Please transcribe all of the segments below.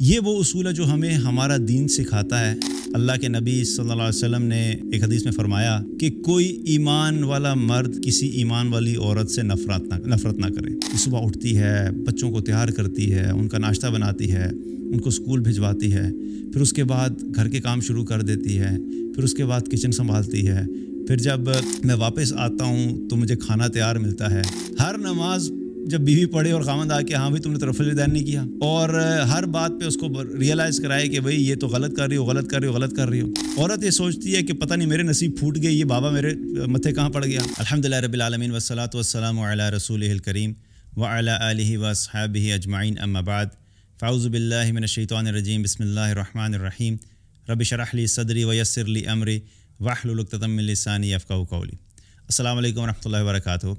یہ وہ اصول ہے جو ہمیں ہمارا دین سکھاتا ہے۔ اللہ کے نبی صلی اللہ علیہ وسلم نے ایک حدیث میں فرمایا کہ کوئی ایمان والا مرد کسی ایمان والی عورت سے نفرت نہ کرے۔ صبح اٹھتی ہے، بچوں کو تیار کرتی ہے، ان کا ناشتہ بناتی ہے، ان کو اسکول بھجواتی ہے، پھر اس کے بعد گھر کے کام شروع کر دیتی ہے، پھر اس کے بعد کچن سنبھالتی ہے، پھر جب میں واپس آتا ہوں تو مجھے کھانا تیار ملتا ہے۔ ہر نماز جب بیوی پڑھے اور خاوند آ کے ہاں بھائی تم نے طرف الدین نہیں کیا، اور ہر بات پہ اس کو ریئلائز کرائے کہ بھائی یہ تو غلط کر رہی ہو۔ عورت یہ سوچتی ہے کہ پتہ نہیں میرے نصیب پھوٹ گئی، یہ بابا میرے متھے کہاں پڑ گیا۔ الحمدللہ رب العالمین والصلاۃ والسلام علی رسولہ الکریم وعلی آلہ واصحابہ اجمعین، اما بعد، فاعوذ باللہ من الشیطان الرجیم، بسم اللہ الرحمن الرحیم، رب اشرح لی صدری ویسر لی امری واحلل عقدۃ من لسانی یفقہوا قولی۔ السلام علیکم ورحمۃ اللہ وبرکاتہ۔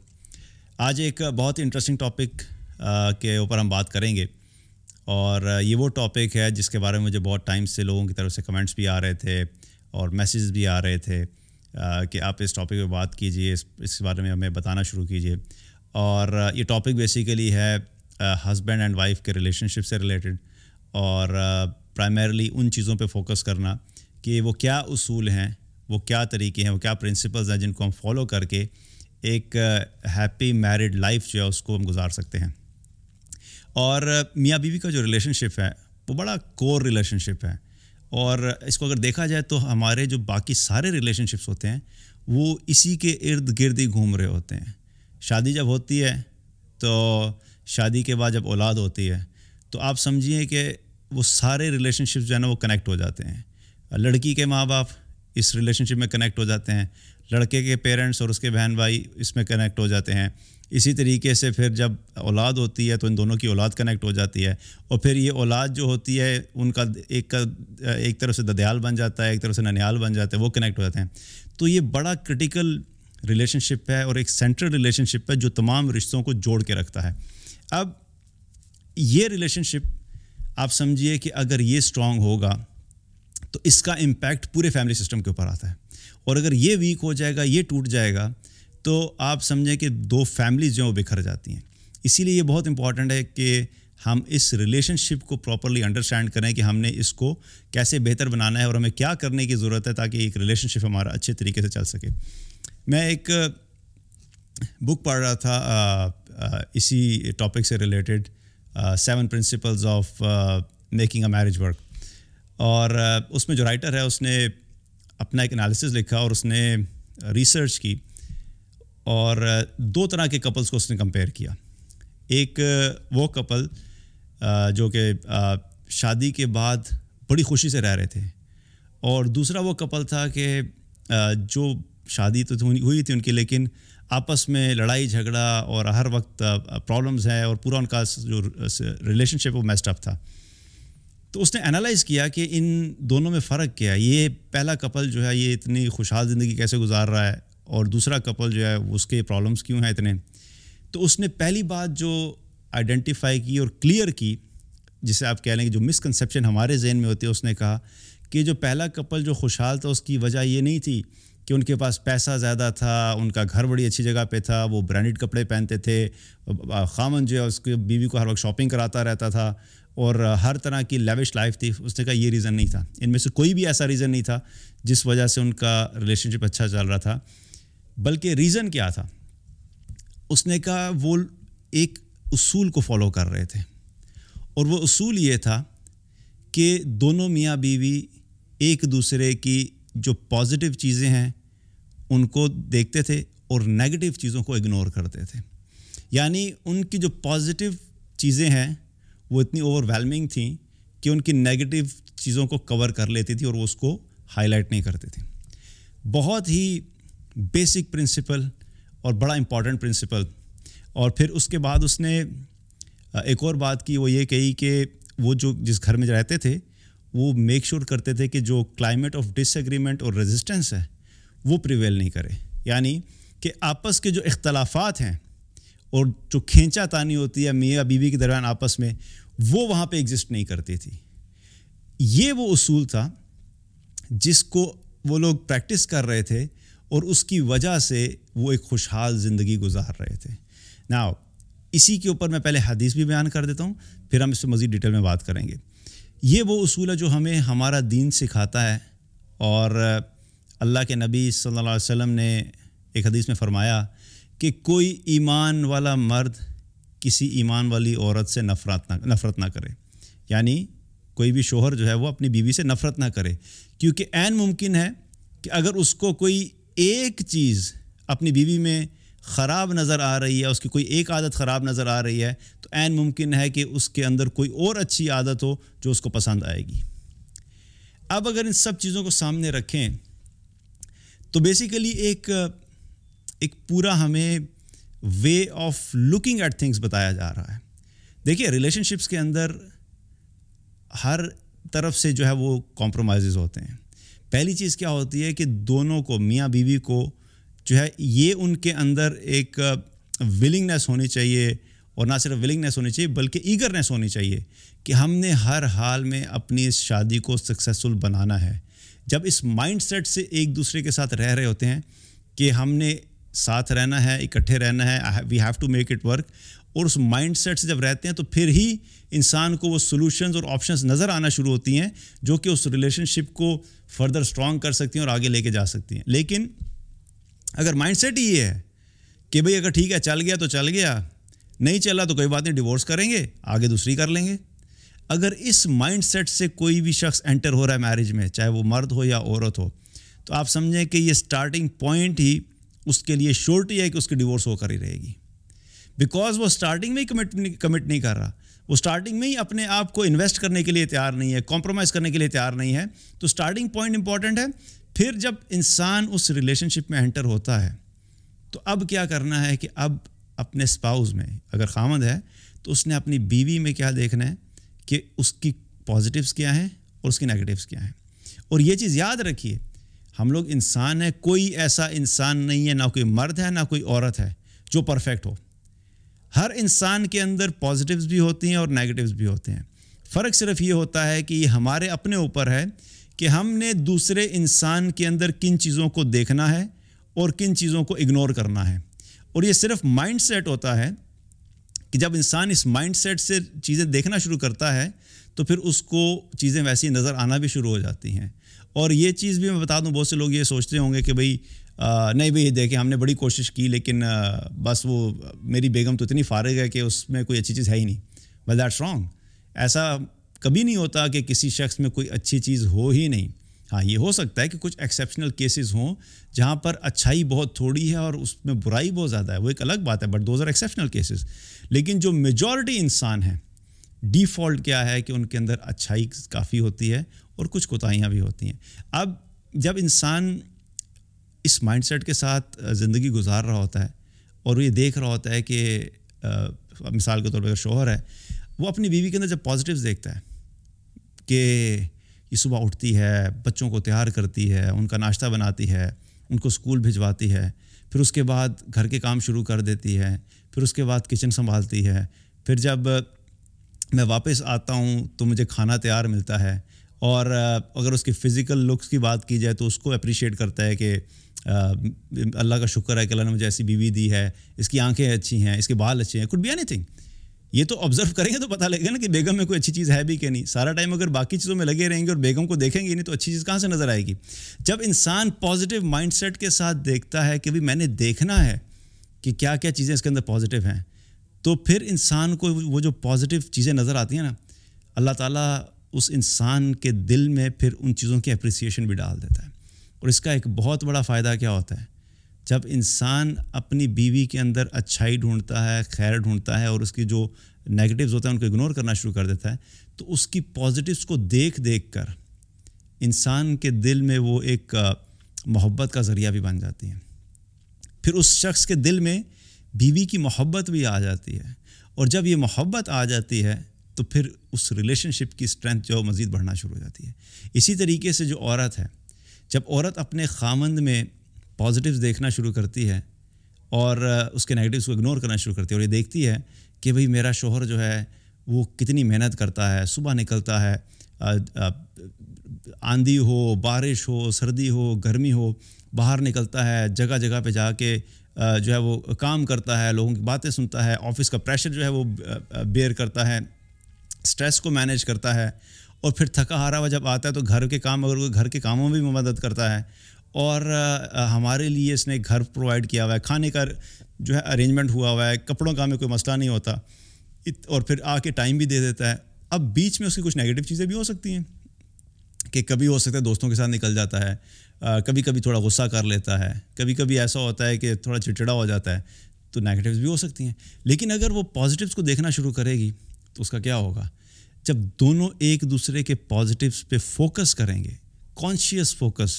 آج ایک بہت انٹرسٹنگ ٹاپک کے اوپر ہم بات کریں گے، اور یہ وہ ٹاپک ہے جس کے بارے میں مجھے بہت ٹائم سے لوگوں کی طرف سے کمنٹس بھی آ رہے تھے اور میسیجز بھی آ رہے تھے کہ آپ اس ٹاپک پہ بات کیجئے، اس کے بارے میں ہمیں بتانا شروع کیجئے۔ اور یہ ٹاپک بیسیکلی ہے ہسبینڈ اینڈ وائف کے ریلیشن شپ سے ریلیٹڈ، اور پرائمرلی ان چیزوں پہ فوکس کرنا کہ وہ کیا اصول ہیں، وہ کیا طریقے ہیں، وہ کیا پرنسپلز ہیں جن کو ہم فالو کر کے ایک ہیپی میرڈ لائف جو ہے اس کو ہم گزار سکتے ہیں۔ اور میاں بیوی کا جو ریلیشن شپ ہے وہ بڑا کور ریلیشن شپ ہے، اور اس کو اگر دیکھا جائے تو ہمارے جو باقی سارے ریلیشن شپس ہوتے ہیں وہ اسی کے ارد گرد ہی گھوم رہے ہوتے ہیں۔ شادی جب ہوتی ہے تو شادی کے بعد جب اولاد ہوتی ہے تو آپ سمجھیے کہ وہ سارے ریلیشن شپس جو ہے نا وہ کنیکٹ ہو جاتے ہیں۔ لڑکی کے ماں باپ اس ریلیشن شپ میں کنیکٹ ہو جاتے ہیں، لڑکے کے پیرنٹس اور اس کے بہن بھائی اس میں کنیکٹ ہو جاتے ہیں۔ اسی طریقے سے پھر جب اولاد ہوتی ہے تو ان دونوں کی اولاد کنیکٹ ہو جاتی ہے، اور پھر یہ اولاد جو ہوتی ہے ان کا ایک طرف سے ددیال بن جاتا ہے، ایک طرف سے ننیال بن جاتا ہے، وہ کنیکٹ ہو جاتے ہیں۔ تو یہ بڑا کرٹیکل ریلیشن شپ ہے اور ایک سینٹرل ریلیشن شپ ہے جو تمام رشتوں کو جوڑ کے رکھتا ہے۔ اب یہ ریلیشن شپ آپ سمجھیے کہ اگر یہ اسٹرانگ ہوگا تو اس کا امپیکٹ پورے فیملی سسٹم کے اوپر آتا ہے، اور اگر یہ ویک ہو جائے گا، یہ ٹوٹ جائے گا، تو آپ سمجھیں کہ دو فیملیز جو ہیں وہ بکھر جاتی ہیں۔ اسی لیے یہ بہت امپورٹنٹ ہے کہ ہم اس ریلیشن شپ کو پراپرلی انڈرسٹینڈ کریں کہ ہم نے اس کو کیسے بہتر بنانا ہے اور ہمیں کیا کرنے کی ضرورت ہے تاکہ ایک ریلیشن شپ ہمارا اچھے طریقے سے چل سکے۔ میں ایک بک پڑھ رہا تھا اسی ٹاپک سے related, 7 principles of making a marriage work, اور اس میں جو رائٹر ہے اس نے اپنا ایک انالیسز لکھا اور اس نے ریسرچ کی، اور 2 طرح کے کپلز کو اس نے کمپیئر کیا۔ ایک وہ کپل جو کہ شادی کے بعد بڑی خوشی سے رہ رہے تھے، اور دوسرا وہ کپل تھا کہ جو شادی تو ہوئی تھی ان کی، لیکن آپس میں لڑائی جھگڑا اور ہر وقت پرابلمز ہیں، اور پورا ان کا جو ریلیشن شپ وہ میسڈ اپ تھا۔ تو اس نے انالائز کیا کہ ان دونوں میں فرق کیا ہے، یہ پہلا کپل جو ہے یہ اتنی خوشحال زندگی کیسے گزار رہا ہے، اور دوسرا کپل جو ہے اس کے پرابلمس کیوں ہیں اتنے۔ تو اس نے پہلی بات جو آئیڈینٹیفائی کی اور کلیئر کی، جسے آپ کہہ لیں کہ جو مسکنسیپشن ہمارے ذہن میں ہوتی ہے، اس نے کہا کہ جو پہلا کپل جو خوشحال تھا اس کی وجہ یہ نہیں تھی کہ ان کے پاس پیسہ زیادہ تھا، ان کا گھر بڑی اچھی جگہ پہ تھا، وہ برانڈڈ کپڑے پہنتے تھے، خامن جو ہے اس کی بیوی کو ہر وقت شاپنگ کراتا رہتا تھا، اور ہر طرح کی لیوش لائف تھی۔ اس نے کہا یہ ریزن نہیں تھا، ان میں سے کوئی بھی ایسا ریزن نہیں تھا جس وجہ سے ان کا ریلیشن شپ اچھا چل رہا تھا، بلکہ ریزن کیا تھا؟ اس نے کہا وہ ایک اصول کو فالو کر رہے تھے، اور وہ اصول یہ تھا کہ دونوں میاں بیوی ایک دوسرے کی جو پازیٹیو چیزیں ہیں ان کو دیکھتے تھے اور نیگیٹو چیزوں کو اگنور کرتے تھے۔ یعنی ان کی جو پازیٹیو چیزیں ہیں وہ اتنی اوور ویلمنگ تھیں کہ ان کی نیگیٹو چیزوں کو کور کر لیتی تھی اور وہ اس کو ہائی لائٹ نہیں کرتے تھے۔ بہت ہی بیسک پرنسپل اور بڑا امپورٹنٹ پرنسپل۔ اور پھر اس کے بعد اس نے ایک اور بات کی، وہ یہ کہی کہ وہ جو جس گھر میں رہتے تھے وہ میک شور کرتے تھے کہ جو کلائمیٹ آف ڈس ایگریمنٹ اور ریزسٹنس ہے وہ پریویل نہیں کرے، یعنی کہ آپس کے جو اختلافات ہیں اور جو کھینچا تانی ہوتی ہے میاں بیوی کے درمیان آپس میں، وہ وہاں پہ ایگزسٹ نہیں کرتی تھی۔ یہ وہ اصول تھا جس کو وہ لوگ پریکٹس کر رہے تھے، اور اس کی وجہ سے وہ ایک خوشحال زندگی گزار رہے تھے۔ ناؤ اسی کے اوپر میں پہلے حدیث بھی بیان کر دیتا ہوں، پھر ہم اس پہ مزید ڈیٹیل میں بات کریں گے یہ وہ اصول ہے جو ہمیں ہمارا دین سکھاتا ہے، اور اللہ کے نبی صلی اللہ علیہ وسلم نے ایک حدیث میں فرمایا کہ کوئی ایمان والا مرد کسی ایمان والی عورت سے نفرت نہ کرے، یعنی کوئی بھی شوہر جو ہے وہ اپنی بیوی سے نفرت نہ کرے، کیونکہ عین ممکن ہے کہ اگر اس کو کوئی ایک چیز اپنی بیوی میں خراب نظر آ رہی ہے، اس کی کوئی ایک عادت خراب نظر آ رہی ہے، تو عین ممکن ہے کہ اس کے اندر کوئی اور اچھی عادت ہو جو اس کو پسند آئے گی۔ اب اگر ان سب چیزوں کو سامنے رکھیں تو بیسیکلی ایک پورا ہمیں way of looking at things بتایا جا رہا ہے۔ دیکھیے، ریلیشن شپس کے اندر ہر طرف سے جو ہے وہ کمپرومائزز ہوتے ہیں۔ پہلی چیز کیا ہوتی ہے کہ دونوں کو، میاں بیوی کو جو ہے، یہ ان کے اندر ایک ولنگنیس ہونی چاہیے، اور نہ صرف ولنگنیس ہونی چاہیے بلکہ ایگرنیس ہونی چاہیے کہ ہم نے ہر حال میں اپنی اس شادی کو سکسیسفل بنانا ہے۔ جب اس مائنڈ سیٹ سے ایک دوسرے کے ساتھ رہ رہے ہوتے ہیں کہ ہم نے ساتھ رہنا ہے، اکٹھے رہنا ہے، we have to make it work, اور اس مائنڈ سیٹ سے جب رہتے ہیں تو پھر ہی انسان کو وہ سولوشنز اور آپشنز نظر آنا شروع ہوتی ہیں جو کہ اس ریلیشن شپ کو فردر اسٹرانگ کر سکتی ہیں اور آگے لے کے جا سکتی ہیں۔ لیکن اگر مائنڈ سیٹ ہی یہ ہے کہ بھئی اگر ٹھیک ہے چل گیا تو چل گیا، نہیں چلا تو کوئی بات نہیں، ڈیورس کریں گے، آگے دوسری کر لیں گے، اگر اس مائنڈ سیٹ سے کوئی بھی شخص انٹر ہو رہا ہے میرج میں، چاہے وہ مرد ہو یا عورت ہو، تو آپ سمجھیں کہ یہ سٹارٹنگ پوائنٹ ہی اس کے لیے شورٹی ہے کہ اس کی ڈیورس ہو کر ہی رہے گی، بیکاز وہ سٹارٹنگ میں ہی کمٹ نہیں کر رہا، وہ سٹارٹنگ میں ہی اپنے آپ کو انویسٹ کرنے کے لیے تیار نہیں ہے، کمپرومائز کرنے کے لیے تیار نہیں ہے۔ تو سٹارٹنگ پوائنٹ امپورٹنٹ ہے۔ پھر جب انسان اس ریلیشن شپ میں انٹر ہوتا ہے تو اب کیا کرنا ہے کہ اب اپنے اسپاؤز میں، اگر خامند ہے تو اس نے اپنی بیوی میں کیا دیکھنا ہے کہ اس کی پازیٹیوز کیا ہیں اور اس کی نیگیٹیوز کیا ہیں۔ اور یہ چیز یاد رکھیے، ہم لوگ انسان ہیں، کوئی ایسا انسان نہیں ہے، نہ کوئی مرد ہے نہ کوئی عورت ہے جو پرفیکٹ ہو۔ ہر انسان کے اندر پازیٹیوز بھی ہوتی ہیں اور نیگیٹیوز بھی ہوتے ہیں۔ فرق صرف یہ ہوتا ہے کہ یہ ہمارے اپنے اوپر ہے کہ ہم نے دوسرے انسان کے اندر کن چیزوں کو دیکھنا ہے اور کن چیزوں کو اگنور کرنا ہے۔ اور یہ صرف مائنڈ سیٹ ہوتا ہے کہ جب انسان اس مائنڈ سیٹ سے چیزیں دیکھنا شروع کرتا ہے تو پھر اس کو چیزیں ویسی نظر آنا بھی شروع ہو جاتی ہیں۔ اور یہ چیز بھی میں بتا دوں، بہت سے لوگ یہ سوچتے ہوں گے کہ بھئی نہیں بھئی دیکھیں ہم نے بڑی کوشش کی لیکن بس وہ میری بیگم تو اتنی فارغ ہے کہ اس میں کوئی اچھی چیز ہے ہی نہیں۔ But that's wrong. ایسا کبھی نہیں ہوتا کہ کسی شخص میں کوئی اچھی چیز ہو ہی نہیں۔ ہاں، یہ ہو سکتا ہے کہ کچھ ایکسیپشنل کیسز ہوں جہاں پر اچھائی بہت تھوڑی ہے اور اس میں برائی بہت زیادہ ہے، وہ ایک الگ بات ہے، but those are exceptional cases. لیکن جو میجورٹی انسان ہیں، ڈیفالٹ کیا ہے کہ ان کے اندر اچھائی کافی ہوتی ہے اور کچھ کوتاہیاں بھی ہوتی ہیں۔ اب جب انسان اس مائنڈ سیٹ کے ساتھ زندگی گزار رہا ہوتا ہے اور یہ دیکھ رہا ہوتا ہے کہ مثال کے طور پر اگر شوہر ہے، وہ اپنی بیوی کے اندر جب پازیٹیوز دیکھتا ہے کہ یہ صبح اٹھتی ہے، بچوں کو تیار کرتی ہے، ان کا ناشتہ بناتی ہے، ان کو اسکول بھجواتی ہے، پھر اس کے بعد گھر کے کام شروع کر دیتی ہے، پھر اس کے بعد کچن سنبھالتی ہے، پھر جب میں واپس آتا ہوں تو مجھے کھانا تیار ملتا ہے، اور اگر اس کی فزیکل لکس کی بات کی جائے تو اس کو اپریشیٹ کرتا ہے کہ اللہ کا شکر ہے کہ اللہ نے مجھے ایسی بیوی دی ہے، اس کی آنکھیں اچھی ہیں، اس کے بال اچھے ہیں، could be anything۔ یہ تو آبزرو کریں گے تو پتہ لگے گا نا کہ بیگم میں کوئی اچھی چیز ہے بھی کہ نہیں۔ سارا ٹائم اگر باقی چیزوں میں لگے رہیں گے اور بیگم کو دیکھیں گے نہیں تو اچھی چیز کہاں سے نظر آئے گی۔ جب انسان پازیٹیو مائنڈ سیٹ کے ساتھ دیکھتا ہے کہ میں نے دیکھنا ہے کہ کیا کیا چیزیں اس کے اندر پازیٹیو ہیں، تو پھر انسان کو وہ جو پازیٹیو چیزیں نظر آتی ہیں نا، اللہ تعالیٰ اس انسان کے دل میں پھر ان چیزوں کی اپریسیشن بھی ڈال دیتا ہے۔ اور اس کا ایک بہت بڑا فائدہ کیا ہوتا ہے، جب انسان اپنی بیوی کے اندر اچھائی ڈھونڈتا ہے، خیر ڈھونڈتا ہے، اور اس کی جو نیگیٹیوز ہوتے ہیں ان کو اگنور کرنا شروع کر دیتا ہے، تو اس کی پازیٹیوز کو دیکھ دیکھ کر انسان کے دل میں وہ ایک محبت کا ذریعہ بھی بن جاتی ہے۔ پھر اس شخص کے دل میں بیوی کی محبت بھی آ جاتی ہے، اور جب یہ محبت آ جاتی ہے تو پھر اس ریلیشن شپ کی اسٹرینتھ جو مزید بڑھنا شروع ہو جاتی ہے۔ اسی طریقے سے جو عورت ہے، جب عورت اپنے خامند میں پازیٹیوز دیکھنا شروع کرتی ہے اور اس کے نیگیٹیوز کو اگنور کرنا شروع کرتی ہے، اور یہ دیکھتی ہے کہ بھئی میرا شوہر جو ہے وہ کتنی محنت کرتا ہے، صبح نکلتا ہے، آندھی ہو، بارش ہو، سردی ہو، گرمی ہو، باہر نکلتا ہے، جگہ جگہ پہ جا کے جو ہے وہ کام کرتا ہے، لوگوں کی باتیں سنتا ہے، آفس کا پریشر جو ہے وہ بیئر کرتا ہے، سٹریس کو مینیج کرتا ہے، اور پھر تھکا ہارا ہوا جب آتا ہے تو گھر کے کام، اگر وہ گھر کے کاموں میں بھی مدد کرتا ہے، اور ہمارے لیے اس نے گھر پرووائڈ کیا ہوا ہے، کھانے کا جو ہے ارینجمنٹ ہوا ہوا ہے، کپڑوں کا ہمیں کوئی مسئلہ نہیں ہوتا، اور پھر آ کے ٹائم بھی دے دیتا ہے. اب بیچ میں اس کی کچھ نیگیٹو چیزیں بھی ہو سکتی ہیں کہ کبھی ہو سکتا ہے دوستوں کے ساتھ نکل جاتا ہے، کبھی کبھی تھوڑا غصہ کر لیتا ہے، کبھی کبھی ایسا ہوتا ہے کہ تھوڑا چڑچڑا ہو جاتا ہے، تو نیگیٹیوز بھی ہو سکتی ہیں. لیکن اگر وہ پازیٹیوز کو دیکھنا شروع کرے گی تو اس کا کیا ہوگا؟ جب دونوں ایک دوسرے کے پازیٹیوز پہ فوکس کریں گے، کانشیس فوکس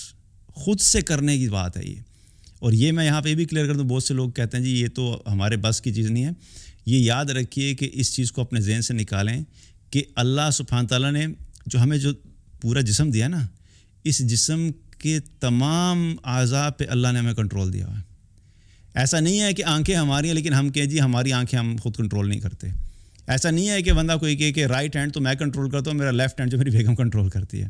خود سے کرنے کی بات ہے یہ. اور یہ میں یہاں پہ بھی کلیئر کر دوں، بہت سے لوگ کہتے ہیں جی یہ تو ہمارے بس کی چیز نہیں ہے. یہ یاد رکھیے کہ اس چیز کو اپنے ذہن سے نکالیں کہ اللہ سبحانہ تعالیٰ نے جو ہمیں جو پورا جسم دیا نا، اس جسم کے تمام اعضاء پہ اللہ نے ہمیں کنٹرول دیا ہوا ہے. ایسا نہیں ہے کہ آنکھیں ہماری ہیں لیکن ہم کہیں جی ہماری آنکھیں ہم خود کنٹرول نہیں کرتے. ایسا نہیں ہے کہ بندہ کوئی کہے کہ رائٹ ہینڈ تو میں کنٹرول کرتا ہوں، میرا لیفٹ ہینڈ جو میری بیگم کنٹرول کرتی ہے.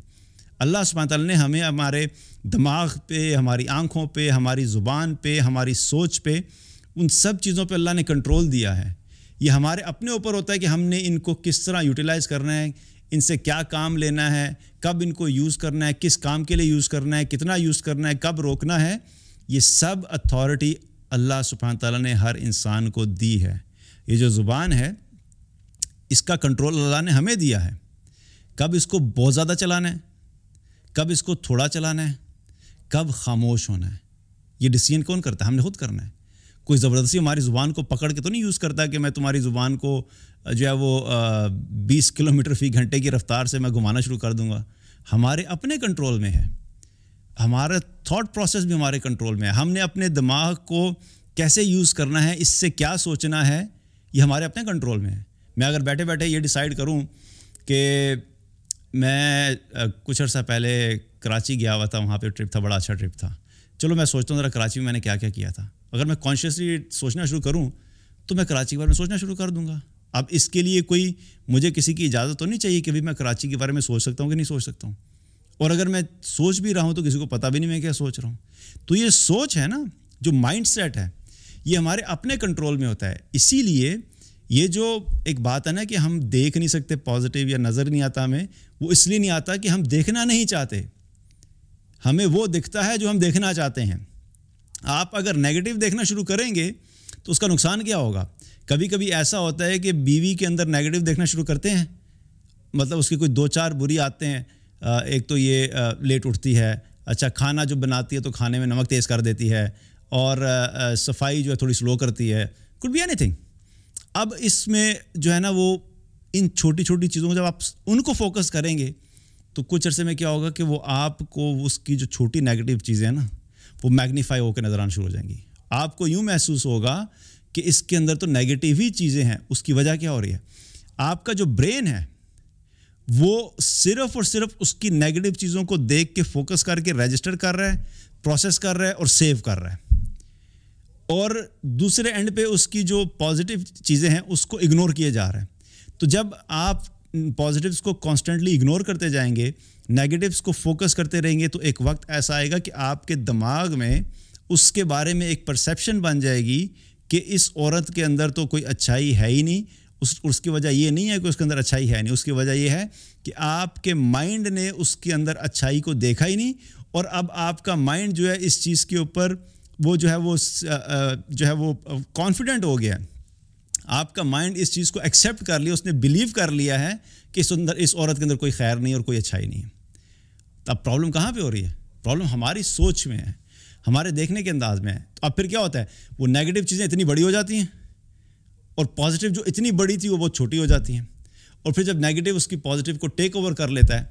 اللہ سبحانہ تعالیٰ نے ہمیں ہمارے دماغ پہ، ہماری آنکھوں پہ، ہماری زبان پہ، ہماری سوچ پہ، ان سب چیزوں پہ اللہ نے کنٹرول دیا ہے. یہ ہمارے اپنے اوپر ہوتا ہے کہ ہم نے ان کو کس طرح یوٹیلائز کرنا ہے، ان سے کیا کام لینا ہے، کب ان کو یوز کرنا ہے، کس کام کے لیے یوز کرنا ہے، کتنا یوز کرنا ہے، کب روکنا ہے. یہ سب اتھارٹی اللہ سبحانہ تعالیٰ نے ہر انسان کو دی ہے. یہ جو زبان ہے اس کا کنٹرول اللہ نے ہمیں دیا ہے. کب اس کو بہت زیادہ چلانا ہے، کب اس کو تھوڑا چلانا ہے، کب خاموش ہونا ہے، یہ ڈیسیژن کون کرتا ہے؟ ہم نے خود کرنا ہے. کوئی زبردستی ہماری زبان کو پکڑ کے تو نہیں یوز کرتا کہ میں تمہاری زبان کو جو ہے وہ 20 کلومیٹر فی گھنٹے کی رفتار سے میں گھمانا شروع کر دوں گا. ہمارے اپنے کنٹرول میں ہے. ہمارا تھاٹ پروسیس بھی ہمارے کنٹرول میں ہے. ہم نے اپنے دماغ کو کیسے یوز کرنا ہے، اس سے کیا سوچنا ہے، یہ ہمارے اپنے کنٹرول میں ہے. میں اگر بیٹھے بیٹھے یہ ڈیسائیڈ کروں کہ میں کچھ عرصہ پہلے کراچی گیا ہوا تھا، وہاں پہ ٹرپ تھا، بڑا اچھا ٹرپ تھا، چلو میں سوچتا ہوں ذرا کراچی میں میں نے کیا کیا کیا تھا. اگر میں کانشیسلی سوچنا شروع کروں تو میں کراچی کے بارے میں سوچنا شروع کر دوں گا. اب اس کے لیے کوئی مجھے کسی کی اجازت تو نہیں چاہیے کہ بھی میں کراچی کے بارے میں سوچ سکتا ہوں کہ نہیں سوچ سکتا ہوں. اور اگر میں سوچ بھی رہا ہوں تو کسی کو پتہ بھی نہیں میں کیا سوچ رہا ہوں. تو یہ سوچ ہے نا، جو مائنڈ سیٹ ہے، یہ ہمارے اپنے کنٹرول میں ہوتا ہے. اسی لیے یہ جو ایک بات ہے نا کہ ہم دیکھ نہیں سکتے پازیٹیو یا نظر نہیں آتا ہمیں، وہ اس لیے نہیں آتا کہ ہم دیکھنا نہیں چاہتے. ہمیں وہ دکھتا ہے جو ہم دیکھنا چاہتے ہیں. آپ اگر نیگیٹو دیکھنا شروع کریں گے تو اس کا نقصان کیا ہوگا؟ کبھی کبھی ایسا ہوتا ہے کہ بیوی کے اندر نیگیٹو دیکھنا شروع کرتے ہیں، مطلب اس کی کوئی 2-4 بری آتے ہیں. ایک تو یہ لیٹ اٹھتی ہے، اچھا کھانا جو بناتی ہے تو کھانے میں نمک تیز کر دیتی ہے، اور صفائی جو ہے تھوڑی سلو کرتی ہے. could be anything. اب اس میں جو ہے نا وہ ان چھوٹی چھوٹی چیزوں کو جب آپ ان کو فوکس کریں گے تو کچھ عرصے میں کیا ہوگا کہ وہ آپ کو اس کی جو چھوٹی نیگیٹو چیزیں ہیں نا وہ میگنیفائی ہو کے نظر آنا شروع ہو جائیں گی. آپ کو یوں محسوس ہوگا کہ اس کے اندر تو نیگیٹو ہی چیزیں ہیں. اس کی وجہ کیا ہو رہی ہے؟ آپ کا جو برین ہے وہ صرف اور صرف اس کی نیگیٹو چیزوں کو دیکھ کے فوکس کر کے رجسٹر کر رہا ہے، پروسیس کر رہا ہے اور سیو کر رہا ہے. اور دوسرے اینڈ پہ اس کی جو پازیٹیو چیزیں ہیں اس کو اگنور کیے جا رہے ہیں. تو جب آپ پازیٹیوز کو کانسٹنٹلی اگنور کرتے جائیں گے، نیگیٹیوز کو فوکس کرتے رہیں گے، تو ایک وقت ایسا آئے گا کہ آپ کے دماغ میں اس کے بارے میں ایک پرسیپشن بن جائے گی کہ اس عورت کے اندر تو کوئی اچھائی ہے ہی نہیں. اس کی وجہ یہ نہیں ہے کہ اس کے اندر اچھائی ہے نہیں، اس کی وجہ یہ ہے کہ آپ کے مائنڈ نے اس کے اندر اچھائی کو دیکھا ہی نہیں. اور اب آپ کا مائنڈ جو ہے اس چیز کے اوپر وہ جو ہے وہ کانفیڈنٹ ہو گیا ہے. آپ کا مائنڈ اس چیز کو ایکسیپٹ کر لیا، اس نے بلیو کر لیا ہے کہ اس عورت کے اندر کوئی خیر نہیں اور کوئی اچھائی نہیں ہے. تو اب پرابلم کہاں پہ ہو رہی ہے؟ پرابلم ہماری سوچ میں ہے، ہمارے دیکھنے کے انداز میں ہے. تو اب پھر کیا ہوتا ہے؟ وہ نیگیٹو چیزیں اتنی بڑی ہو جاتی ہیں اور پازیٹیو جو اتنی بڑی تھی وہ بہت چھوٹی ہو جاتی ہیں. اور پھر جب نیگیٹو اس کی پازیٹیو کو ٹیک اوور کر لیتا ہے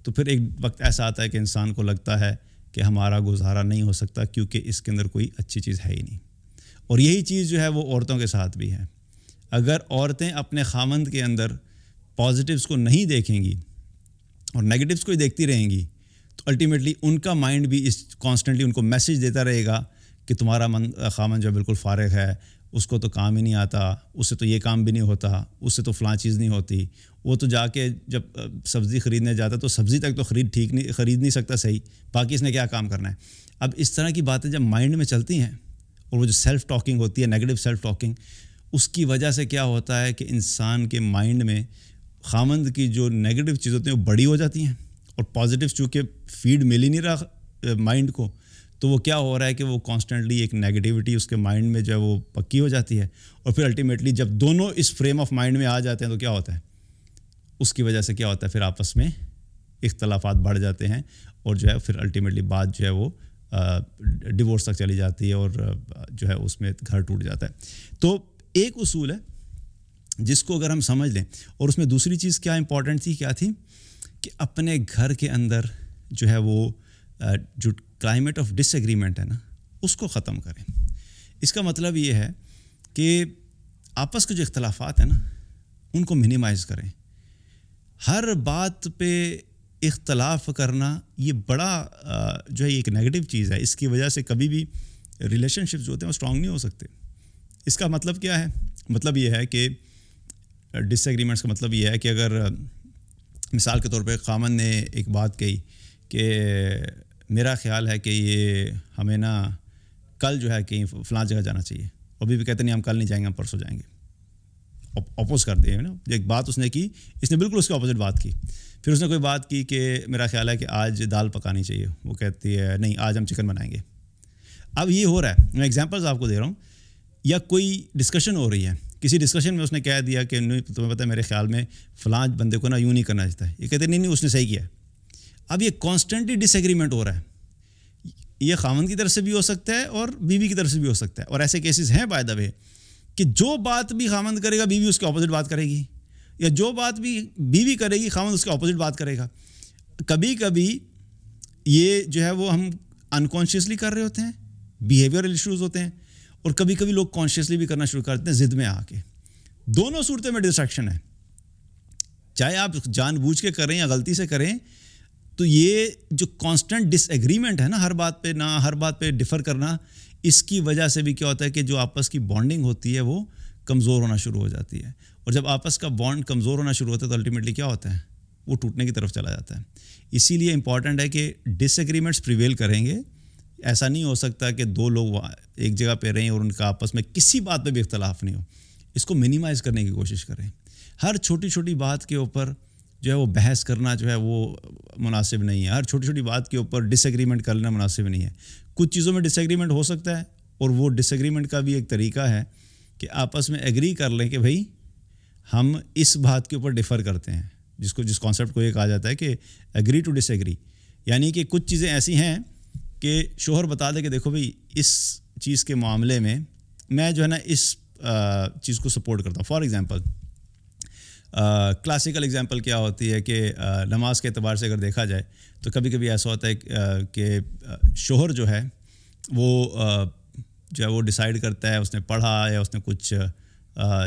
تو پھر ایک وقت ایسا آتا ہے کہ انسان کو لگتا ہے کہ ہمارا گزارا نہیں ہو سکتا کیونکہ اس کے اندر کوئی اچھی چیز ہے ہی نہیں. اور یہی چیز جو ہے وہ عورتوں کے ساتھ بھی ہے. اگر عورتیں اپنے خامند کے اندر پازیٹیوز کو نہیں دیکھیں گی اور نیگیٹیوز کو ہی دیکھتی رہیں گی تو الٹیمیٹلی ان کا مائنڈ بھی اس کانسٹنٹلی ان کو میسیج دیتا رہے گا کہ تمہارا خامند جو بالکل فارغ ہے، اس کو تو کام ہی نہیں آتا، اس سے تو یہ کام بھی نہیں ہوتا، اس سے تو فلاں چیز نہیں ہوتی، وہ تو جا کے جب سبزی خریدنے جاتا تو سبزی تک تو خرید نہیں سکتا صحیح، باقی اس نے کیا کام کرنا ہے. اب اس طرح کی باتیں جب مائنڈ میں چلتی ہیں اور وہ جو سیلف ٹاکنگ ہوتی ہے، نیگیٹو سیلف ٹاکنگ، اس کی وجہ سے کیا ہوتا ہے کہ انسان کے مائنڈ میں خامند کی جو نیگیٹو چیزیں ہوتی ہیں وہ بڑی ہو جاتی ہیں، اور پازیٹیو چونکہ فیڈ مل ہی نہیں رہا مائنڈ کو، تو وہ کیا ہو رہا ہے کہ وہ کانسٹنٹلی ایک نیگیٹیوٹی اس کے مائنڈ میں جو ہے وہ پکی ہو جاتی ہے، اور پھر الٹیمیٹلی جب دونوں اس فریم آف مائنڈ میں آ جاتے ہیں تو کیا ہوتا ہے، اس کی وجہ سے کیا ہوتا ہے پھر آپس میں اختلافات بڑھ جاتے ہیں، اور جو ہے پھر الٹیمیٹلی بات جو ہے وہ ڈیورس تک چلی جاتی ہے، اور جو ہے اس میں گھر ٹوٹ جاتا ہے۔ تو ایک اصول ہے جس کو اگر ہم سمجھ لیں، اور اس میں دوسری چیز کیا امپورٹنٹ تھی، کیا تھی کہ اپنے گھر کے اندر جو ہے وہ جو کلائمیٹ آف ڈس ایگریمنٹ ہے نا اس کو ختم کریں۔ اس کا مطلب یہ ہے کہ آپس کے جو اختلافات ہیں نا ان کو منیمائز کریں۔ ہر بات پہ اختلاف کرنا یہ بڑا جو ہے ایک نیگیٹو چیز ہے، اس کی وجہ سے کبھی بھی ریلیشن شپس جو ہوتے ہیں وہ اسٹرانگ نہیں ہو سکتے۔ اس کا مطلب کیا ہے؟ مطلب یہ ہے کہ ڈس ایگریمنٹس کا مطلب یہ ہے کہ اگر مثال کے طور پہ خامن نے ایک بات کہی کہ میرا خیال ہے کہ یہ ہمیں نا کل جو ہے کہیں فلاں جگہ جانا چاہیے، اور بھی کہتے نہیں ہم کل نہیں جائیں گے، ہم پرسوں جائیں گے، اپوز کر دیا نا، ایک بات اس نے کی، اس نے بالکل اس کے اپوزٹ بات کی۔ پھر اس نے کوئی بات کی کہ میرا خیال ہے کہ آج دال پکانی چاہیے، وہ کہتی ہے نہیں آج ہم چکن بنائیں گے۔ اب یہ ہو رہا ہے، میں ایگزامپلز آپ کو دے رہا ہوں، یا کوئی ڈسکشن ہو رہی ہے، کسی ڈسکشن میں اس نے کہہ دیا کہ نہیں تمہیں پتہ ہے میرے خیال میں فلاں بندے کو نا یوں نہیں کرنا چاہتا ہے، یہ کہتے نہیں اس نے صحیح کیا۔ اب یہ کانسٹنٹلی ڈس ایگریمنٹ ہو رہا ہے، یہ خاوند کی طرف سے بھی ہو سکتا ہے اور بیوی کی طرف سے بھی ہو سکتا ہے، اور ایسے کیسز ہیں بائی دا وے کہ جو بات بھی خاوند کرے گا بیوی اس کے اپوزٹ بات کرے گی، یا جو بات بھی بیوی کرے گی خاوند اس کے اپوزٹ بات کرے گا۔ کبھی کبھی یہ جو ہے وہ ہم انکانشیسلی کر رہے ہوتے ہیں، بیہیویئرل ایشوز ہوتے ہیں، اور کبھی کبھی لوگ کانشیسلی بھی کرنا شروع کرتے ہیں ضد میں آ کے۔ دونوں صورتوں میں ڈسٹریکشن ہے، چاہے آپ جان بوجھ کے کریں یا غلطی سے کریں، تو یہ جو کانسٹنٹ ڈس ایگریمنٹ ہے نا، ہر بات پہ ڈفر کرنا، اس کی وجہ سے بھی کیا ہوتا ہے کہ جو آپس کی بانڈنگ ہوتی ہے وہ کمزور ہونا شروع ہو جاتی ہے، اور جب آپس کا بانڈ کمزور ہونا شروع ہوتا ہے تو الٹیمیٹلی کیا ہوتا ہے، وہ ٹوٹنے کی طرف چلا جاتا ہے۔ اسی لیے امپورٹنٹ ہے کہ ڈس ایگریمنٹس پریویل کریں گے، ایسا نہیں ہو سکتا کہ دو لوگ ایک جگہ پہ رہیں اور ان کا آپس میں کسی بات پہ بھی اختلاف نہیں ہو۔ اس کو منیمائز کرنے کی کوشش کریں۔ ہر چھوٹی چھوٹی بات کے اوپر جو ہے وہ بحث کرنا جو ہے وہ مناسب نہیں ہے، ہر چھوٹی چھوٹی بات کے اوپر ڈس ایگریمنٹ کرنا مناسب نہیں ہے۔ کچھ چیزوں میں ڈس ایگریمنٹ ہو سکتا ہے، اور وہ ڈس ایگریمنٹ کا بھی ایک طریقہ ہے کہ آپس میں ایگری کر لیں کہ بھائی ہم اس بات کے اوپر ڈفر کرتے ہیں، جس کانسیپٹ کو یہ کہا جاتا ہے کہ ایگری ٹو ڈس ایگری، یعنی کہ کچھ چیزیں ایسی ہیں کہ شوہر بتا دے کہ دیکھو بھائی اس چیز کے معاملے میں میں جو ہے نا اس چیز کو سپورٹ کرتا ہوں۔ فار ایگزامپل کلاسیکل ایگزامپل کیا ہوتی ہے کہ نماز کے اعتبار سے اگر دیکھا جائے تو کبھی کبھی ایسا ہوتا ہے کہ شوہر جو ہے وہ جو ہے وہ ڈیسائیڈ کرتا ہے، اس نے پڑھا یا اس نے کچھ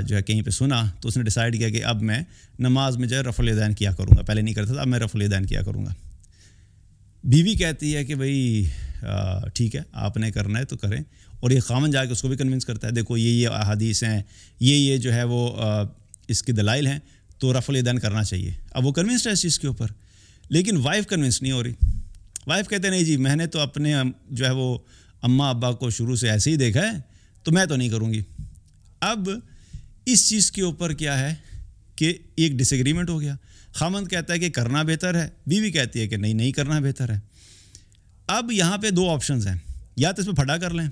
جو ہے کہیں پہ سنا، تو اس نے ڈیسائیڈ کیا کہ اب میں نماز میں جو ہے رفع الیدین کیا کروں گا، پہلے نہیں کرتا تھا اب میں رفع الیدین کیا کروں گا۔ بیوی کہتی ہے کہ بھائی ٹھیک ہے آپ نے کرنا ہے تو کریں، اور یہ خاوند جا کے اس کو بھی کنونس کرتا ہے دیکھو یہ احادیث ہیں، یہ جو ہے وہ اس کی دلائل ہیں، تو رفع الیدین کرنا چاہیے۔ اب وہ کنونسڈ ہے اس چیز کے اوپر، لیکن وائف کنونس نہیں ہو رہی۔ وائف کہتے نہیں جی میں نے تو اپنے جو ہے وہ اماں ابا کو شروع سے ایسے ہی دیکھا ہے تو میں تو نہیں کروں گی۔ اب اس چیز کے اوپر کیا ہے کہ ایک ڈس ایگریمنٹ ہو گیا، خاوند کہتا ہے کہ کرنا بہتر ہے، بیوی کہتی ہے کہ نہیں کرنا بہتر ہے۔ اب یہاں پہ دو آپشنز ہیں، یا تو اس پہ پھٹا کر لیں،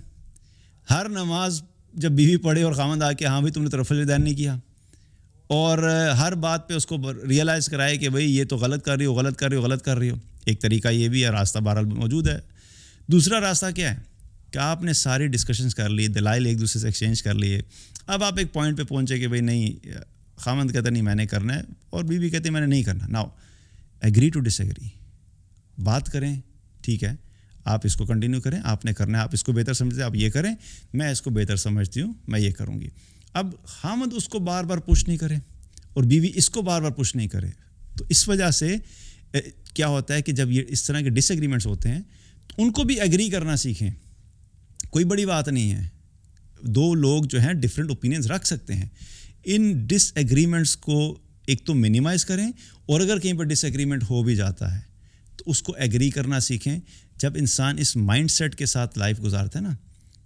ہر نماز جب بیوی پڑھے اور خاوند آ کے ہاں بھائی تم نے تو رفع الیدین نہیں کیا، اور ہر بات پہ اس کو ریئلائز کرائے کہ بھائی یہ تو غلط کر رہی ہو۔ ایک طریقہ یہ بھی ہے، راستہ بہرحال موجود ہے۔ دوسرا راستہ کیا ہے کہ آپ نے ساری ڈسکشنز کر لی، دلائل ایک دوسرے سے ایکسچینج کر لیے، اب آپ ایک پوائنٹ پہ پہنچے کہ بھائی نہیں، خاوند کہتا نہیں میں نے کرنا ہے اور بیوی کہتی میں نے نہیں کرنا۔ Now agree to disagree, بات کریں، ٹھیک ہے آپ اس کو کنٹینیو کریں، آپ نے کرنا ہے، آپ اس کو بہتر سمجھتے ہیں آپ یہ کریں، میں اس کو بہتر سمجھتی ہوں میں یہ کروں گی۔ اب خاوند اس کو بار بار پش نہیں کرے اور بیوی اس کو بار بار پش نہیں کرے، تو اس وجہ سے کیا ہوتا ہے کہ جب یہ اس طرح کے ڈس ایگریمنٹس ہوتے ہیں تو ان کو بھی ایگری کرنا سیکھیں۔ کوئی بڑی بات نہیں ہے، دو لوگ جو ہیں ڈفرینٹ اوپینینز رکھ سکتے ہیں، ان ڈس ایگریمنٹس کو ایک تو منیمائز کریں، اور اگر کہیں پر ڈس ایگریمنٹ ہو بھی جاتا ہے تو اس کو ایگری کرنا سیکھیں۔ جب انسان اس مائنڈ سیٹ کے ساتھ لائف گزارتا ہے نا،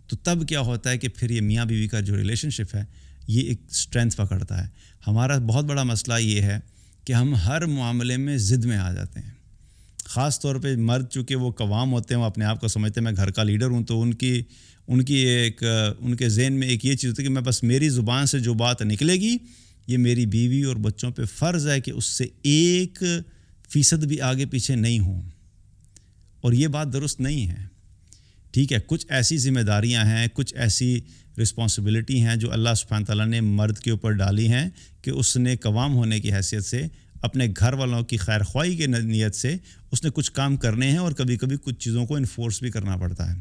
تو تب کیا ہوتا ہے کہ پھر یہ میاں بیوی کا جو ریلیشن شپ ہے یہ ایک اسٹرینتھ پکڑتا ہے۔ ہمارا بہت بڑا مسئلہ یہ ہے کہ ہم ہر معاملے میں ضد میں آ جاتے ہیں. خاص طور پہ مرد چونکہ وہ قوام ہوتے ہیں, وہ اپنے آپ کو سمجھتے ہیں میں گھر کا لیڈر ہوں, تو ان کے ذہن میں ایک یہ چیز ہوتی ہے کہ میں بس میری زبان سے جو بات نکلے گی یہ میری بیوی اور بچوں پہ فرض ہے کہ اس سے 1% بھی آگے پیچھے نہیں ہوں, اور یہ بات درست نہیں ہے. ٹھیک ہے, کچھ ایسی ذمہ داریاں ہیں, کچھ ایسی رسپانسبلٹی ہیں جو اللہ سبحانہ تعالیٰ نے مرد کے اوپر ڈالی ہیں کہ اس نے قوام ہونے کی حیثیت سے اپنے گھر والوں کی خیر خواہی کی نیت سے اس نے کچھ کام کرنے ہیں, اور کبھی کبھی کچھ چیزوں کو انفورس بھی کرنا پڑتا ہے.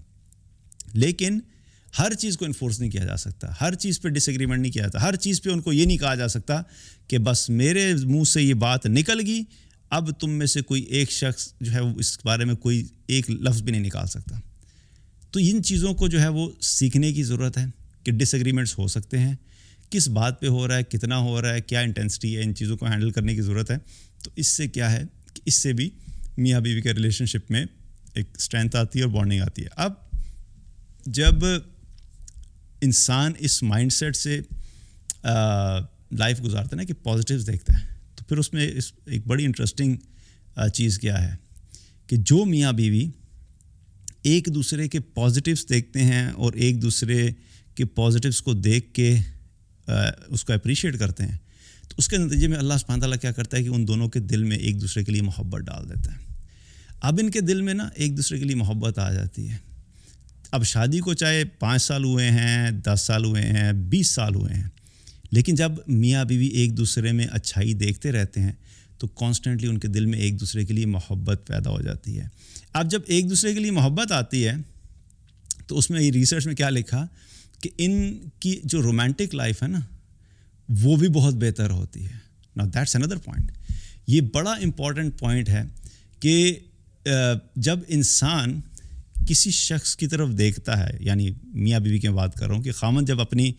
لیکن ہر چیز کو انفورس نہیں کیا جا سکتا, ہر چیز پہ ڈس ایگریمنٹ نہیں کیا جاتا, ہر چیز پہ ان کو یہ نہیں کہا جا سکتا کہ بس میرے منہ سے یہ بات نکل گئی, اب تم میں سے کوئی ایک شخص جو ہے وہ اس بارے میں کوئی ایک لفظ بھی نہیں نکال سکتا. تو ان چیزوں کو جو ہے وہ سیکھنے کی ضرورت ہے کہ ڈس ایگریمنٹس ہو سکتے ہیں, کس بات پہ ہو رہا ہے, کتنا ہو رہا ہے, کیا انٹینسٹی ہے, ان چیزوں کو ہینڈل کرنے کی ضرورت ہے. تو اس سے کیا ہے کہ اس سے بھی میاں بیوی کے ریلیشن شپ میں ایک اسٹرینتھ آتی ہے اور بانڈنگ آتی ہے. اب جب انسان اس مائنڈ سیٹ سے لائف گزارتا ہے نا کہ پازیٹیوز دیکھتا ہے, تو پھر اس میں ایک بڑی انٹرسٹنگ چیز کیا ہے کہ جو میاں بیوی ایک دوسرے کے پازیٹیوز دیکھتے ہیں اور ایک دوسرے کے پازیٹیوز کو دیکھ کے اس کو اپریشیٹ کرتے ہیں, تو اس کے نتیجے میں اللہ سبحانہ تعالیٰ کیا کرتا ہے کہ ان دونوں کے دل میں ایک دوسرے کے لیے محبت ڈال دیتا ہے. اب ان کے دل میں نا ایک دوسرے کے لیے محبت آ جاتی ہے. اب شادی کو چاہے 5 سال ہوئے ہیں, 10 سال ہوئے ہیں, 20 سال ہوئے ہیں, لیکن جب میاں بیوی ایک دوسرے میں اچھائی دیکھتے رہتے ہیں تو کانسٹنٹلی ان کے دل میں ایک دوسرے کے لیے محبت پیدا ہو جاتی ہے. اب جب ایک دوسرے کے لیے محبت آتی ہے تو اس میں ریسرچ میں کیا لکھا کہ ان کی جو رومانٹک لائف ہے نا وہ بھی بہت بہتر ہوتی ہے. نا دیٹس اندر پوائنٹ. یہ بڑا امپورٹنٹ پوائنٹ ہے کہ جب انسان کسی شخص کی طرف دیکھتا ہے, یعنی میاں بیوی کی بات کر رہا ہوں, کہ خاوند جب اپنی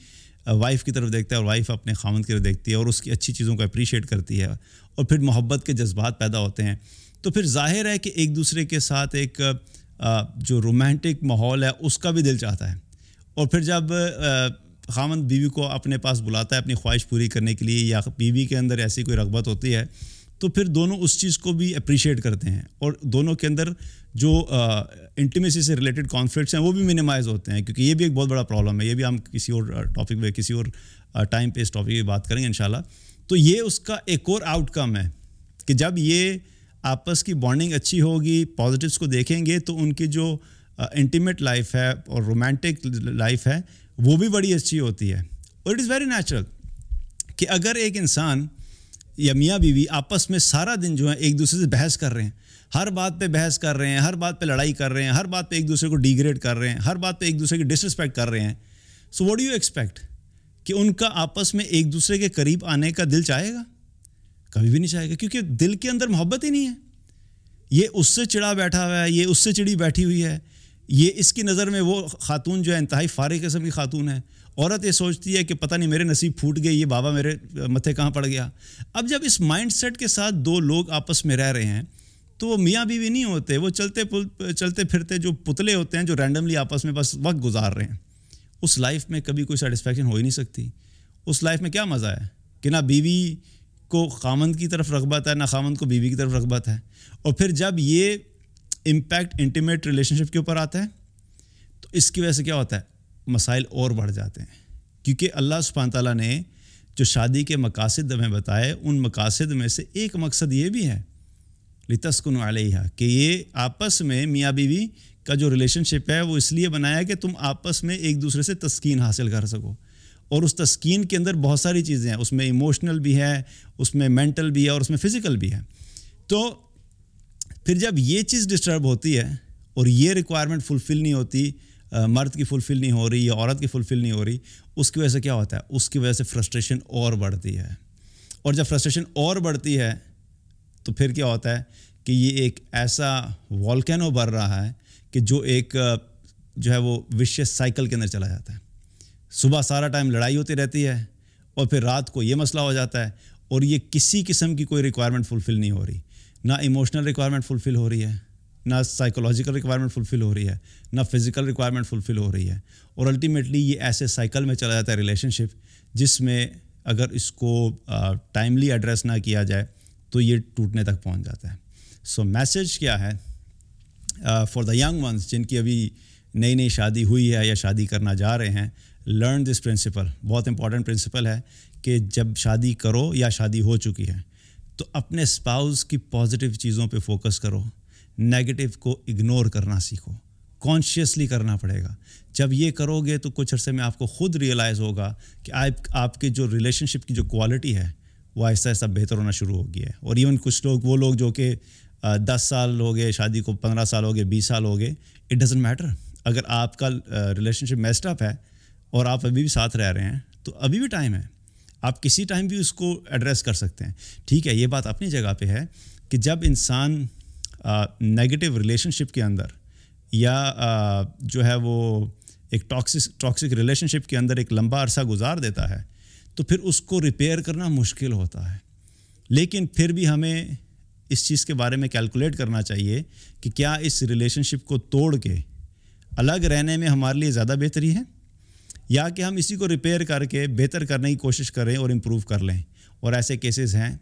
وائف کی طرف دیکھتا ہے اور وائف اپنے خاوند کی طرف دیکھتی ہے اور اس کی اچھی چیزوں کو اپریشیٹ کرتی ہے اور پھر محبت کے جذبات پیدا ہوتے ہیں, تو پھر ظاہر ہے کہ ایک دوسرے کے ساتھ ایک جو رومانٹک ماحول ہے اس کا بھی دل چاہتا ہے. اور پھر جب خاوند بیوی کو اپنے پاس بلاتا ہے اپنی خواہش پوری کرنے کے لیے, یا بیوی کے اندر ایسی کوئی رغبت ہوتی ہے, تو پھر دونوں اس چیز کو بھی اپریشیٹ کرتے ہیں اور دونوں کے اندر جو انٹیمیسی سے ریلیٹڈ کانفلکٹس ہیں وہ بھی منیمائز ہوتے ہیں, کیونکہ یہ بھی ایک بہت بڑا پرابلم ہے. یہ بھی ہم کسی اور ٹاپک پہ کسی اور ٹائم پہ اس ٹاپک پہ بات کریں گے انشاءاللہ. تو یہ اس کا ایک اور آؤٹ کم ہے کہ جب یہ آپس کی بانڈنگ اچھی ہوگی, پازیٹیوس کو دیکھیں گے, تو ان کی جو انٹیمیٹ لائف ہے اور رومانٹک لائف ہے وہ بھی بڑی اچھی ہوتی ہے. اور اٹ از ویری نیچرل کہ اگر ایک انسان یا میاں بیوی آپس میں سارا دن جو ہے ایک دوسرے سے بحث کر رہے ہیں, ہر بات پہ بحث کر رہے ہیں, ہر بات پہ لڑائی کر رہے ہیں, ہر بات پہ ایک دوسرے کو ڈیگریڈ کر رہے ہیں, ہر بات پہ ایک دوسرے کی ڈس رسپیکٹ کر رہے ہیں, so what do you expect کہ ان کا آپس میں ایک دوسرے کے قریب آنے کا دل چاہے گا؟ کبھی بھی نہیں چاہے گا, کیونکہ دل کے اندر محبت ہی نہیں ہے. یہ اس سے چڑا بیٹھا ہوا ہے, یہ اس سے چڑی بیٹھی ہوئی ہے, یہ اس کی نظر میں وہ خاتون جو ہے انتہائی فارغ قسم کی خاتون ہے. عورت یہ سوچتی ہے کہ پتہ نہیں میرے نصیب پھوٹ گئے, یہ بابا میرے متھے کہاں پڑ گیا. اب جب اس مائنڈ سیٹ کے ساتھ دو لوگ آپس میں رہ رہے ہیں تو وہ میاں بیوی نہیں ہوتے, وہ چلتے پھرتے جو پتلے ہوتے ہیں جو رینڈملی آپس میں بس وقت گزار رہے ہیں. اس لائف میں کبھی کوئی سیٹسفیکشن ہو ہی نہیں سکتی. اس لائف میں کیا مزہ ہے کہ نہ بیوی کو خاوند کی طرف رغبت ہے, نہ خاوند کو بیوی کی طرف رغبت ہے. اور پھر جب یہ امپیکٹ انٹیمیٹ ریلیشن شپ کے اوپر آتا ہے تو اس کی وجہ سے کیا ہوتا ہے, مسائل اور بڑھ جاتے ہیں. کیونکہ اللہ سبحانہ تعالیٰ نے جو شادی کے مقاصد ہمیں بتائے, ان مقاصد میں سے ایک مقصد یہ بھی ہے لِتَسْكُنُوا عَلَيْهَا, کہ یہ آپس میں میاں بیوی کا جو ریلیشن شپ ہے وہ اس لیے بنایا کہ تم آپس میں ایک دوسرے سے تسکین حاصل کر سکو. اور اس تسکین کے اندر بہت ساری چیزیں ہیں, اس میں ایموشنل بھی ہے, اس میں مینٹل بھی ہے, اور اس میں فزیکل بھی ہے. تو پھر جب یہ چیز ڈسٹرب ہوتی ہے اور یہ ریکوائرمنٹ فلفل نہیں ہوتی, مرد کی فلفل نہیں ہو رہی یا عورت کی فلفل نہیں ہو رہی, اس کی وجہ سے کیا ہوتا ہے, اس کی وجہ سے فرسٹریشن اور بڑھتی ہے. اور جب فرسٹریشن اور بڑھتی ہے تو پھر کیا ہوتا ہے کہ یہ ایک ایسا والکینو بن رہا ہے کہ جو ایک جو ہے وہ وشیس سائیکل کے اندر چلا جاتا ہے. صبح سارا ٹائم لڑائی ہوتی رہتی ہے اور پھر رات کو یہ مسئلہ ہو جاتا ہے, اور یہ کسی قسم کی کوئی ریکوائرمنٹ فلفل نہیں ہو رہی, نہ ایموشنل ریکوائرمنٹ فلفل ہو رہی ہے, نہ سائیکولوجیکل ریکوائرمنٹ فلفل ہو رہی ہے, نہ فزیکل ریکوائرمنٹ فلفل ہو رہی ہے. اور الٹیمیٹلی یہ ایسے سائیکل میں چلا جاتا ہے ریلیشن شپ, جس میں اگر اس کو ٹائملی ایڈریس نہ کیا جائے تو یہ ٹوٹنے تک پہنچ جاتا ہے. سو میسیج کیا ہے فار دا ینگ ونس جن کی ابھی نئی نئی شادی ہوئی ہے یا شادی کرنا جا رہے ہیں؟ Learn this principle. بہت امپورٹنٹ پرنسپل ہے کہ جب شادی کرو یا شادی ہو چکی ہے تو اپنے اسپاؤس کی پازیٹیو چیزوں پہ فوکس کرو, نیگیٹو کو اگنور کرنا سیکھو. کانشیسلی کرنا پڑے گا. جب یہ کرو گے تو کچھ عرصے میں آپ کو خود ریئلائز ہوگا کہ آپ کے جو ریلیشن شپ کی جو کوالٹی ہے وہ آہستہ آہستہ بہتر ہونا شروع ہو گیا ہے. اور ایون کچھ لوگ, وہ لوگ جو کہ 10 سال ہو گئے شادی کو, 15 سال ہو گئے, 20 سال ہو گئے, اٹ ڈزنٹ میٹر. اگر آپ کا ریلیشن شپ میسڈ اپ ہے اور آپ ابھی بھی ساتھ رہ رہے ہیں تو ابھی بھی ٹائم ہے. آپ کسی ٹائم بھی اس کو ایڈریس کر سکتے ہیں. ٹھیک ہے, یہ بات اپنی جگہ پہ ہے کہ جب انسان نیگیٹو ریلیشن شپ کے اندر یا جو ہے وہ ایک ٹاکسک ریلیشن شپ کے اندر ایک لمبا عرصہ گزار دیتا ہے تو پھر اس کو ریپیئر کرنا مشکل ہوتا ہے. لیکن پھر بھی ہمیں اس چیز کے بارے میں کیلکولیٹ کرنا چاہیے کہ کیا اس ریلیشن شپ کو توڑ کے الگ رہنے میں ہمارے لیے زیادہ بہتری ہے, یا کہ ہم اسی کو ریپیئر کر کے بہتر کرنے کی کوشش کریں اور امپروو کر لیں. اور ایسے کیسز ہیں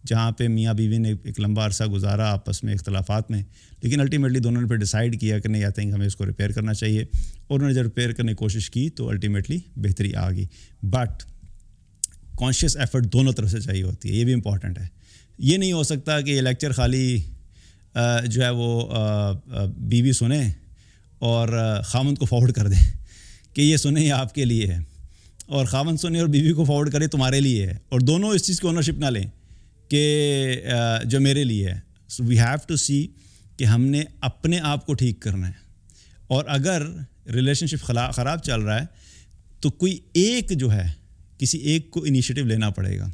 جہاں پہ میاں بیوی نے ایک لمبا عرصہ گزارا آپس میں اختلافات میں, لیکن الٹیمیٹلی دونوں نے پھر ڈیسائیڈ کیا کہ نہیں, آئی تھنک ہمیں اس کو ریپیئر کرنا چاہیے, اور انہوں نے جب ریپیئر کرنے کی کوشش کی تو الٹیمیٹلی بہتری آ گئی. بٹ کانشیس ایفرٹ دونوں طرف سے چاہیے ہوتی ہے, یہ بھی امپورٹنٹ ہے. یہ نہیں ہو سکتا کہ یہ لیکچر خالی جو ہے وہ بیوی سنیں اور خامند کو فارورڈ کر دیں کہ یہ سنیں یہ آپ کے لیے ہے, اور خامند سنیں اور بیوی کو فارورڈ کرے تمہارے لیے ہے, اور دونوں اس چیز کی اونرشپ نہ لیں کہ جو میرے لیے ہے. سو وی ہیو ٹو سی کہ ہم نے اپنے آپ کو ٹھیک کرنا ہے. اور اگر ریلیشن شپ خراب چل رہا ہے تو کوئی ایک جو ہے, کسی ایک کو انیشیٹو لینا پڑے گا.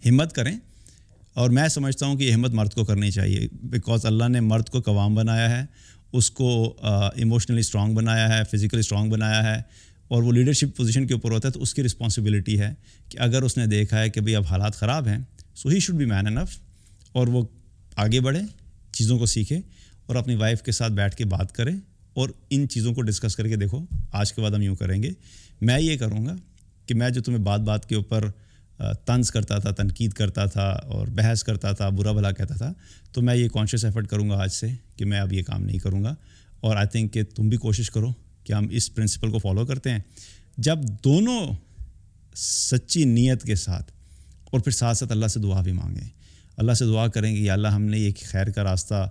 ہمت کریں, اور میں سمجھتا ہوں کہ یہ ہمت مرد کو کرنی چاہیے, بیکاز اللہ نے مرد کو قوام بنایا ہے, اس کو ایموشنلی اسٹرانگ بنایا ہے, فزیکلی اسٹرانگ بنایا ہے, اور وہ لیڈرشپ پوزیشن کے اوپر ہوتا ہے تو اس کی رسپانسبلٹی ہے کہ اگر اس نے دیکھا ہے کہ بھئی اب حالات خراب ہیں, سو ہی شوڈ بی مین انف, اور وہ آگے بڑھے, چیزوں کو سیکھے اور اپنی وائف کے ساتھ بیٹھ کے بات کرے اور ان چیزوں کو ڈسکس کر کے دیکھو آج کے بعد ہم یوں کریں گے, میں یہ کروں گا کہ میں جو تمہیں بات کے اوپر طنز کرتا تھا, تنقید کرتا تھا اور بحث کرتا تھا, برا بھلا کہتا تھا, تو میں یہ کانشیس ایفرٹ کروں گا آج سے کہ میں اب یہ کام نہیں کروں گا. اور آئی تھنک کہ تم بھی کوشش کرو کہ ہم اس پرنسپل کو فالو کرتے ہیں. جب دونوں سچی نیت کے ساتھ, اور پھر ساتھ ساتھ اللہ سے دعا بھی مانگیں, اللہ سے دعا کریں کہ یا اللہ ہم نے یہ خیر کا راستہ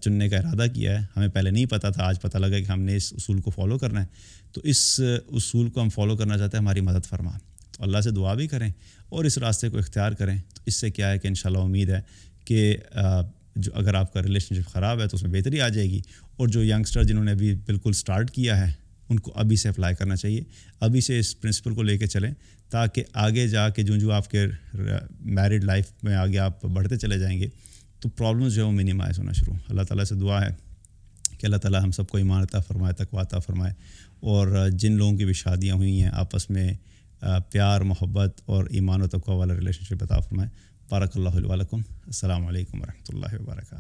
چننے کا ارادہ کیا ہے, ہمیں پہلے نہیں پتہ تھا, آج پتہ لگا کہ ہم نے اس اصول کو فالو کرنا ہے, تو اس اصول کو ہم فالو کرنا چاہتے ہیں, ہماری مدد فرما. تو اللہ سے دعا بھی کریں اور اس راستے کو اختیار کریں. تو اس سے کیا ہے کہ انشاءاللہ امید ہے کہ جو اگر آپ کا ریلیشن شپ خراب ہے تو اس میں بہتری آ جائے گی. اور جو ینگسٹر جنہوں نے ابھی بالکل سٹارٹ کیا ہے ان کو ابھی سے اپلائی کرنا چاہیے, ابھی سے اس پرنسپل کو لے کے چلیں, تاکہ آگے جا کے جو آپ کے میرڈ لائف میں آگے آپ بڑھتے چلے جائیں گے تو پرابلمز جو ہے وہ منیمائز ہونا شروع. اللہ تعالیٰ سے دعا ہے کہ اللہ تعالیٰ ہم سب کو ایمان عطا فرمائے, تقویٰ عطا فرمائے, اور جن لوگوں کی بھی شادیاں ہوئی ہیں آپس میں پیار, محبت اور ایمان و تقویٰ والا ریلیشن شپ عطا فرمائے. بارک اللہ علیہ ولکم. السلام علیکم ورحمۃ اللہ وبرکاتہ.